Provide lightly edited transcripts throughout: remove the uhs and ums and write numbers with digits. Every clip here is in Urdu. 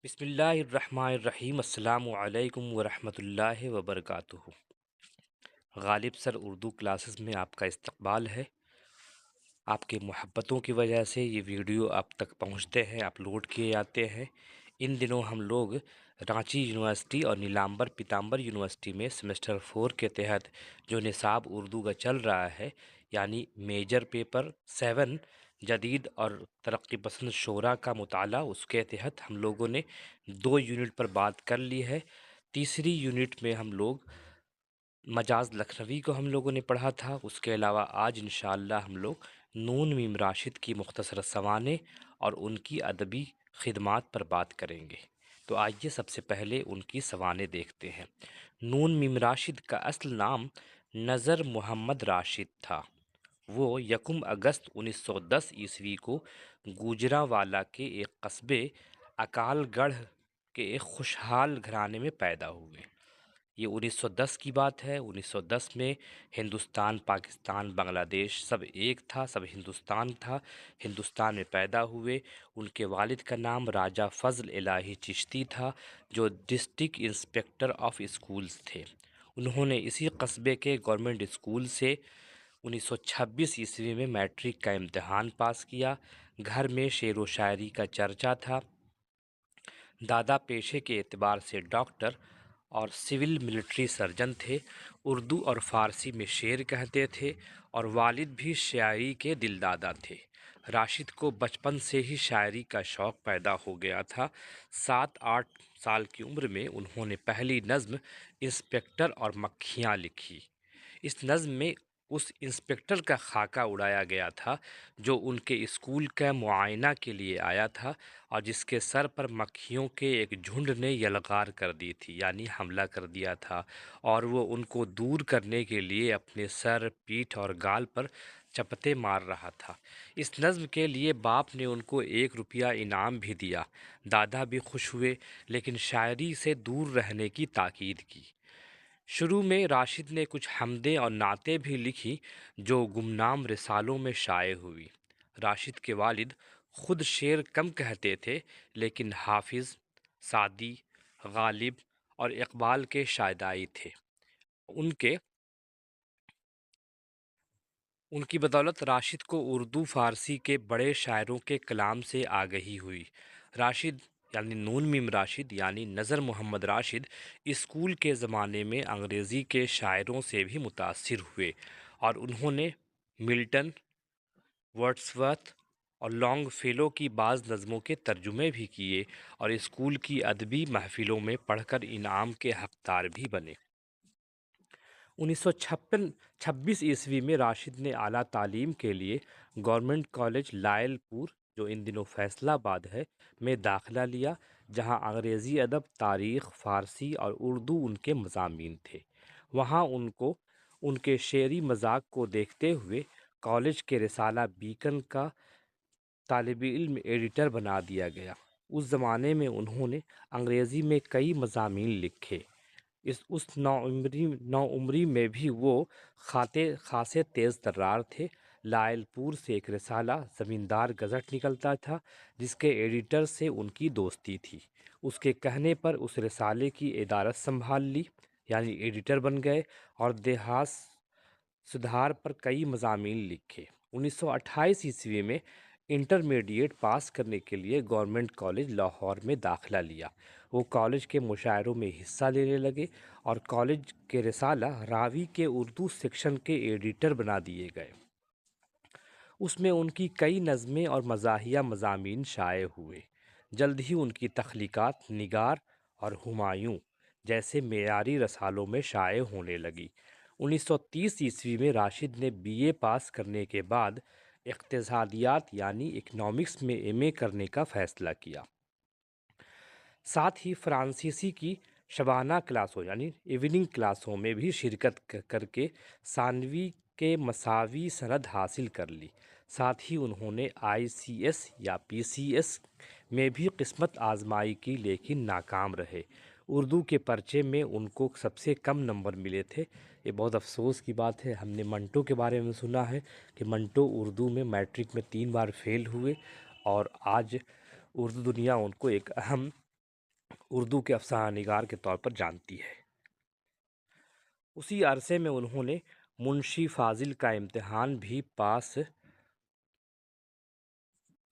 بسم اللہ الرحمن الرحیم السلام علیکم ورحمۃ اللہ وبرکاتہ۔ غالب سر اردو کلاسز میں آپ کا استقبال ہے۔ آپ کے محبتوں کی وجہ سے یہ ویڈیو آپ تک پہنچتے ہیں، اپلوڈ کیے جاتے ہیں۔ ان دنوں ہم لوگ رانچی یونیورسٹی اور نیلامبر پیتامبر یونیورسٹی میں سیمسٹر 4 کے تحت جو نصاب اردو کا چل رہا ہے، یعنی میجر پیپر 7 جدید اور ترقی پسند شعراء کا مطالعہ، اس کے تحت ہم لوگوں نے 2 یونٹ پر بات کر لی ہے۔ تیسری یونٹ میں ہم لوگ مجاز لکھنوی کو ہم لوگوں نے پڑھا تھا۔ اس کے علاوہ آج انشاءاللہ ہم لوگ نون میم راشد کی مختصر سوانح اور ان کی ادبی خدمات پر بات کریں گے۔ تو آئیے سب سے پہلے ان کی سوانح دیکھتے ہیں۔ نون میم راشد کا اصل نام نذر محمد راشد تھا۔ وہ 1 اگست 1910 کو گوجرانوالہ کے ایک قصبے اکال گڑھ کے ایک خوشحال گھرانے میں پیدا ہوئے۔ یہ 1910 کی بات ہے۔ 1910 میں ہندوستان، پاکستان، بنگلہ دیش سب ایک تھا، سب ہندوستان تھا۔ ہندوستان میں پیدا ہوئے۔ ان کے والد کا نام راجہ فضل الہی چشتی تھا، جو ڈسٹرکٹ انسپکٹر آف اسکولز تھے۔ انہوں نے اسی قصبے کے گورنمنٹ اسکول سے 1926 میں میٹرک کا امتحان پاس کیا۔ گھر میں شعر و شاعری کا چرچا تھا۔ دادا پیشے کے اعتبار سے ڈاکٹر اور سول ملٹری سرجن تھے۔ اردو اور فارسی میں شعر کہتے تھے اور والد بھی شاعری کے دلدادہ تھے۔ راشد کو بچپن سے ہی شاعری کا شوق پیدا ہو گیا تھا۔ 7-8 سال کی عمر میں انہوں نے پہلی نظم انسپکٹر اور مکھیاں لکھی۔ اس نظم میں اس انسپکٹر کا خاکہ اڑایا گیا تھا جو ان کے اسکول کا معائنہ کے لیے آیا تھا اور جس کے سر پر مکھیوں کے ایک جھنڈ نے یلغار کر دی تھی، یعنی حملہ کر دیا تھا، اور وہ ان کو دور کرنے کے لیے اپنے سر، پیٹھ اور گال پر چپٹے مار رہا تھا۔ اس نظم کے لیے باپ نے ان کو 1 روپیہ انعام بھی دیا۔ دادا بھی خوش ہوئے، لیکن شاعری سے دور رہنے کی تاکید کی۔ شروع میں راشد نے کچھ حمدیں اور نعتیں بھی لکھی جو گمنام رسالوں میں شائع ہوئی۔ راشد کے والد خود شعر کم کہتے تھے، لیکن حافظ، سعدی، غالب اور اقبال کے شائدائی تھے۔ ان کی بدولت راشد کو اردو فارسی کے بڑے شاعروں کے کلام سے آگہی ہوئی۔ راشد یعنی نون میم راشد یعنی نذر محمد راشد اسکول کے زمانے میں انگریزی کے شاعروں سے بھی متاثر ہوئے اور انہوں نے ملٹن، ورڈسورتھ اور لانگ فیلو کی بعض نظموں کے ترجمے بھی کیے اور اسکول کی ادبی محفلوں میں پڑھ کر انعام کے حقدار بھی بنے۔ 1926 میں راشد نے اعلیٰ تعلیم کے لیے گورنمنٹ کالج لائل پور، جو ان دنوں فیصل آباد ہے، میں داخلہ لیا، جہاں انگریزی ادب، تاریخ، فارسی اور اردو ان کے مضامین تھے۔ وہاں ان کے شعری مذاق کو دیکھتے ہوئے کالج کے رسالہ بیکن کا طالب علم ایڈیٹر بنا دیا گیا۔ اس زمانے میں انہوں نے انگریزی میں کئی مضامین لکھے۔ اس نوعمری میں بھی وہ خاصے تیز ترار تھے۔ لائل پور سے ایک رسالہ زمیندار گزٹ نکلتا تھا، جس کے ایڈیٹر سے ان کی دوستی تھی۔ اس کے کہنے پر اس رسالے کی ادارت سنبھال لی، یعنی ایڈیٹر بن گئے، اور دیہات سدھار پر کئی مضامین لکھے۔ 1928 میں انٹرمیڈیٹ پاس کرنے کے لیے گورنمنٹ کالج لاہور میں داخلہ لیا۔ وہ کالج کے مشاعروں میں حصہ لینے لگے اور کالج کے رسالہ راوی کے اردو سیکشن کے ایڈیٹر بنا دیے گئے۔ اس میں ان کی کئی نظمیں اور مزاحیہ مضامین شائع ہوئے۔ جلد ہی ان کی تخلیقات نگار اور ہمایوں جیسے معیاری رسالوں میں شائع ہونے لگی۔ 1930 میں راشد نے BA پاس کرنے کے بعد اقتصادیات یعنی اکنامکس میں MA کرنے کا فیصلہ کیا۔ ساتھ ہی فرانسیسی کی شبانہ کلاسوں یعنی ایوننگ کلاسوں میں بھی شرکت کر کے ثانوی کے مساوی سند حاصل کر لی۔ ساتھ ہی انہوں نے ICS یا PCS میں بھی قسمت آزمائی کی، لیکن ناکام رہے۔ اردو کے پرچے میں ان کو سب سے کم نمبر ملے تھے۔ یہ بہت افسوس کی بات ہے۔ ہم نے منٹو کے بارے میں سنا ہے کہ منٹو اردو میں میٹرک میں 3 بار فیل ہوئے، اور آج اردو دنیا ان کو ایک اہم اردو کے افسانہ نگار کے طور پر جانتی ہے۔ اسی عرصے میں انہوں نے منشی فاضل کا امتحان بھی پاس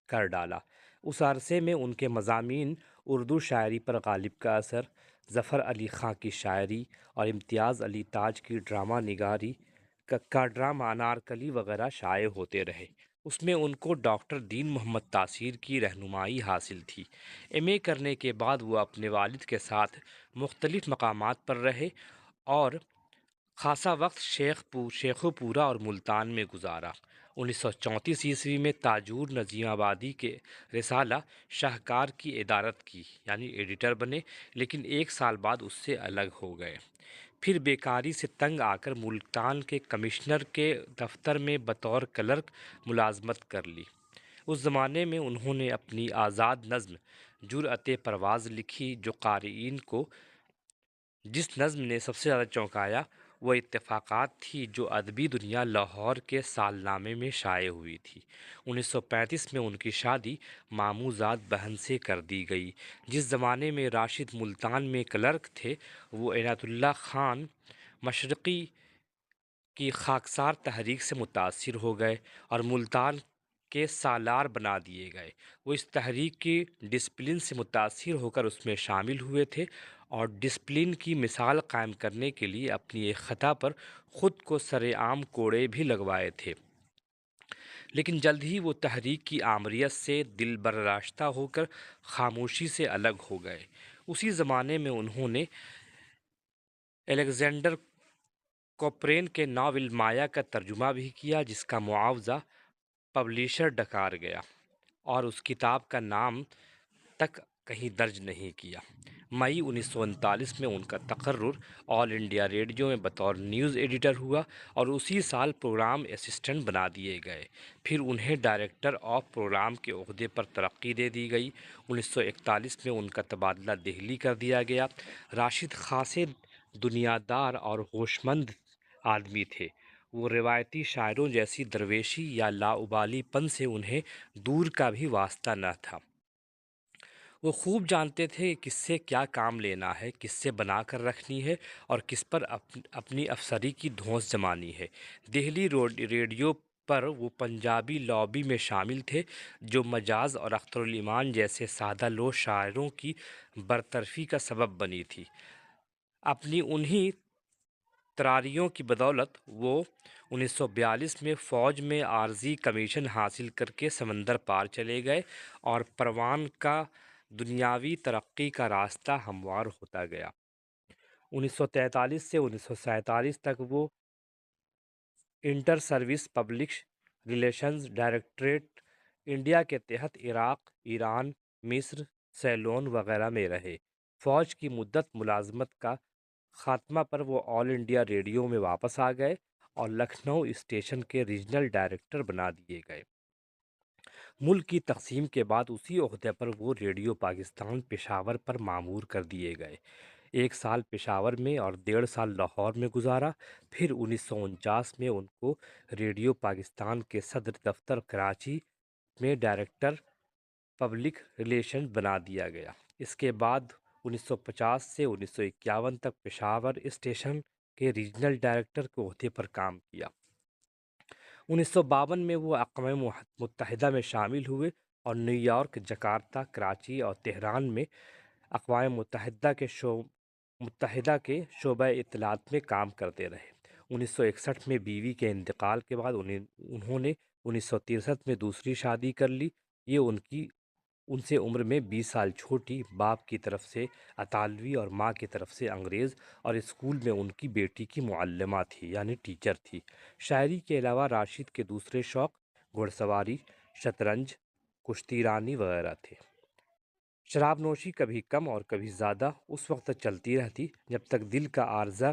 کر ڈالا۔ اس عرصے میں ان کے مضامین اردو شاعری پر غالب کا اثر، ظفر علی خاں کی شاعری اور امتیاز علی تاج کی ڈرامہ نگاری کا ڈرامہ انارکلی وغیرہ شائع ہوتے رہے۔ اس میں ان کو ڈاکٹر دین محمد تاثیر کی رہنمائی حاصل تھی۔ ایم اے کرنے کے بعد وہ اپنے والد کے ساتھ مختلف مقامات پر رہے اور خاصا وقت شیخوپورہ اور ملتان میں گزارا۔ 1934 میں تاجور نظیم آبادی کے رسالہ شاہکار کی ادارت کی، یعنی ایڈیٹر بنے، لیکن 1 سال بعد اس سے الگ ہو گئے۔ پھر بیکاری سے تنگ آ کر ملتان کے کمشنر کے دفتر میں بطور کلرک ملازمت کر لی۔ اس زمانے میں انہوں نے اپنی آزاد نظم جرأت پرواز لکھی، جو قارئین کو جس نظم نے سب سے زیادہ چونکایا وہ اتفاقات تھی جو ادبی دنیا لاہور کے سالنامے میں شائع ہوئی تھی۔ 1935 میں ان کی شادی ماموں زاد بہن سے کر دی گئی۔ جس زمانے میں راشد ملتان میں کلرک تھے، وہ عنایت اللہ خان مشرقی کی خاکسار تحریک سے متاثر ہو گئے اور ملتان کے سالار بنا دیے گئے۔ وہ اس تحریک کی ڈسپلن سے متاثر ہو کر اس میں شامل ہوئے تھے اور ڈسپلن کی مثال قائم کرنے کے لیے اپنی ایک خطا پر خود کو سر عام کوڑے بھی لگوائے تھے، لیکن جلد ہی وہ تحریک کی آمریت سے دل برداشتہ ہو کر خاموشی سے الگ ہو گئے۔ اسی زمانے میں انہوں نے الیگزینڈر کوپرین کے ناول مایا کا ترجمہ بھی کیا، جس کا معاوضہ پبلیشر ڈکار گیا اور اس کتاب کا نام تک کہیں درج نہیں کیا۔ مئی 1939 میں ان کا تقرر آل انڈیا ریڈیو میں بطور نیوز ایڈیٹر ہوا اور اسی سال پروگرام اسسٹنٹ بنا دیے گئے۔ پھر انہیں ڈائریکٹر آف پروگرام کے عہدے پر ترقی دے دی گئی۔ 1941 میں ان کا تبادلہ دہلی کر دیا گیا۔ راشد خاصے دنیادار اور ہوشمند آدمی تھے۔ وہ روایتی شاعروں جیسی درویشی یا لاابالی پن سے انہیں دور کا بھی واسطہ نہ تھا۔ وہ خوب جانتے تھے کس سے کیا کام لینا ہے، کس سے بنا کر رکھنی ہے اور کس پر اپنی افسری کی دھونس جمانی ہے۔ دہلی ریڈیو پر وہ پنجابی لابی میں شامل تھے، جو مجاز اور اختر الایمان جیسے سادہ لوح شاعروں کی برطرفی کا سبب بنی تھی۔ اپنی انہی تراریوں کی بدولت وہ 1942 میں فوج میں عارضی کمیشن حاصل کر کے سمندر پار چلے گئے اور پروان کا دنیاوی ترقی کا راستہ ہموار ہوتا گیا۔ 1943 سے 1947 تک وہ inter service public relations directorate India کے تحت عراق، ایران، مصر، سیلون وغیرہ میں رہے۔ فوج کی مدت ملازمت کا خاتمہ پر وہ آل انڈیا ریڈیو میں واپس آ گئے اور لکھنؤ اسٹیشن کے ریجنل ڈائریکٹر بنا دیے گئے۔ ملک کی تقسیم کے بعد اسی عہدے پر وہ ریڈیو پاکستان پشاور پر مامور کر دیے گئے۔ 1 سال پشاور میں اور 1.5 سال لاہور میں گزارا۔ پھر 1949 میں ان کو ریڈیو پاکستان کے صدر دفتر کراچی میں ڈائریکٹر پبلک ریلیشن بنا دیا گیا۔ اس کے بعد 1950 سے 1951 تک پشاور اسٹیشن کے ریجنل ڈائریکٹر کے عہدے پر کام کیا۔ 1952 میں وہ اقوام متحدہ میں شامل ہوئے اور نیو یارک، جکارتہ، کراچی اور تہران میں اقوام متحدہ کے شعبہ اطلاعات میں کام کرتے رہے۔ 1961 میں بیوی کے انتقال کے بعد انہوں نے 1963 میں دوسری شادی کر لی۔ یہ ان سے عمر میں 20 سال چھوٹی، باپ کی طرف سے اطالوی اور ماں کی طرف سے انگریز، اور اسکول میں ان کی بیٹی کی معلمہ تھی، یعنی ٹیچر تھی۔ شاعری کے علاوہ راشد کے دوسرے شوق گھڑ سواری، شطرنج، کشتی رانی وغیرہ تھے۔ شراب نوشی کبھی کم اور کبھی زیادہ اس وقت تک چلتی رہتی جب تک دل کا عارضہ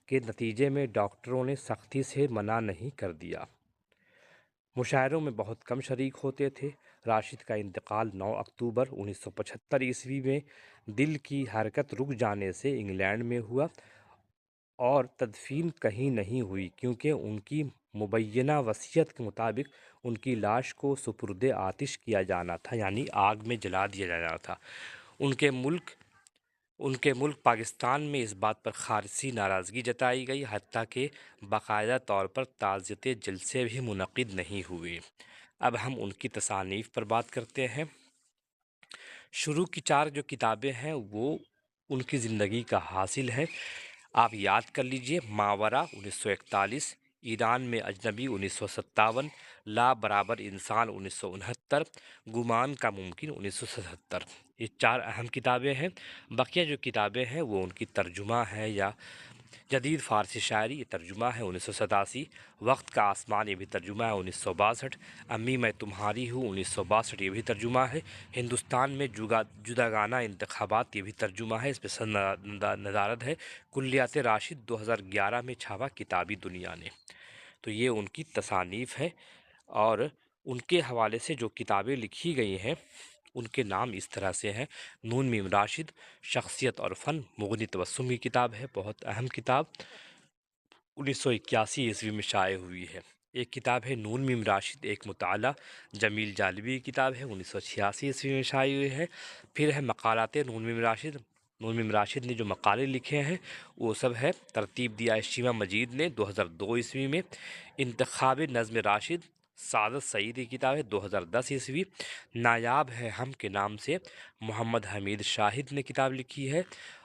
کے نتیجے میں ڈاکٹروں نے سختی سے منع نہیں کر دیا۔ مشاعروں میں بہت کم شریک ہوتے تھے۔ راشد کا انتقال 9 اکتوبر 1975 میں دل کی حرکت رک جانے سے انگلینڈ میں ہوا اور تدفین کہیں نہیں ہوئی، کیونکہ ان کی مبینہ وصیت کے مطابق ان کی لاش کو سپرد آتش کیا جانا تھا، یعنی آگ میں جلا دیا جانا تھا۔ ان کے ملک ان کے ملک پاکستان میں اس بات پر خالصی ناراضگی جتائی گئی، حتیٰ کہ باقاعدہ طور پر تعزیت جلسے بھی منعقد نہیں ہوئے۔ اب ہم ان کی تصانیف پر بات کرتے ہیں۔ شروع کی 4 جو کتابیں ہیں وہ ان کی زندگی کا حاصل ہے۔ آپ یاد کر لیجئے: ماورا 1941، ایران میں اجنبی 1957، لا برابر انسان 1969، گمان کا ممکن 1977۔ یہ 4 اہم کتابیں ہیں۔ بقیہ جو کتابیں ہیں وہ ان کی ترجمہ ہے یا جدید فارسی شاعری، یہ ترجمہ ہے 1987، وقت کا آسمان، یہ بھی ترجمہ ہے 1962، امی میں تمہاری ہوں 1962، یہ بھی ترجمہ ہے۔ ہندوستان میں جداگانہ انتخابات، یہ بھی ترجمہ ہے، اس پہ ندارد ہے۔ کلیات راشد 2011 میں چھاپا کتابی دنیا نے۔ تو یہ ان کی تصانیف ہے، اور ان کے حوالے سے جو کتابیں لکھی گئی ہیں ان کے نام اس طرح سے ہیں: نون میم راشد، شخصیت اور فن، مغنی تبسم کی کتاب ہے، بہت اہم کتاب، 1981 میں شائع ہوئی ہے۔ ایک کتاب ہے نون میم راشد ایک مطالعہ، جمیل جالبی کی کتاب ہے، 1986 میں شائع ہوئی ہے۔ پھر ہے مقالات نون میم راشد۔ نون میم راشد نے جو مقالے لکھے ہیں وہ سب ہے، ترتیب دیا ہے شیما مجید نے 2002 میں۔ انتخاب نظم راشد، سعادت سعید کی کتاب ہے، 2010۔ نایاب ہے ہم کے نام سے محمد حمید شاہد نے کتاب لکھی ہے،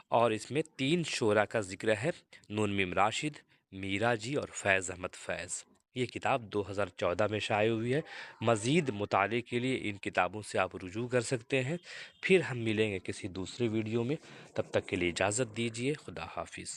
اور اس میں 3 شعراء کا ذکر ہے: نون میم راشد، میرا جی اور فیض احمد فیض۔ یہ کتاب 2014 میں شائع ہوئی ہے۔ مزید مطالعے کے لیے ان کتابوں سے آپ رجوع کر سکتے ہیں۔ پھر ہم ملیں گے کسی دوسرے ویڈیو میں، تب تک کے لیے اجازت دیجیے۔ خدا حافظ۔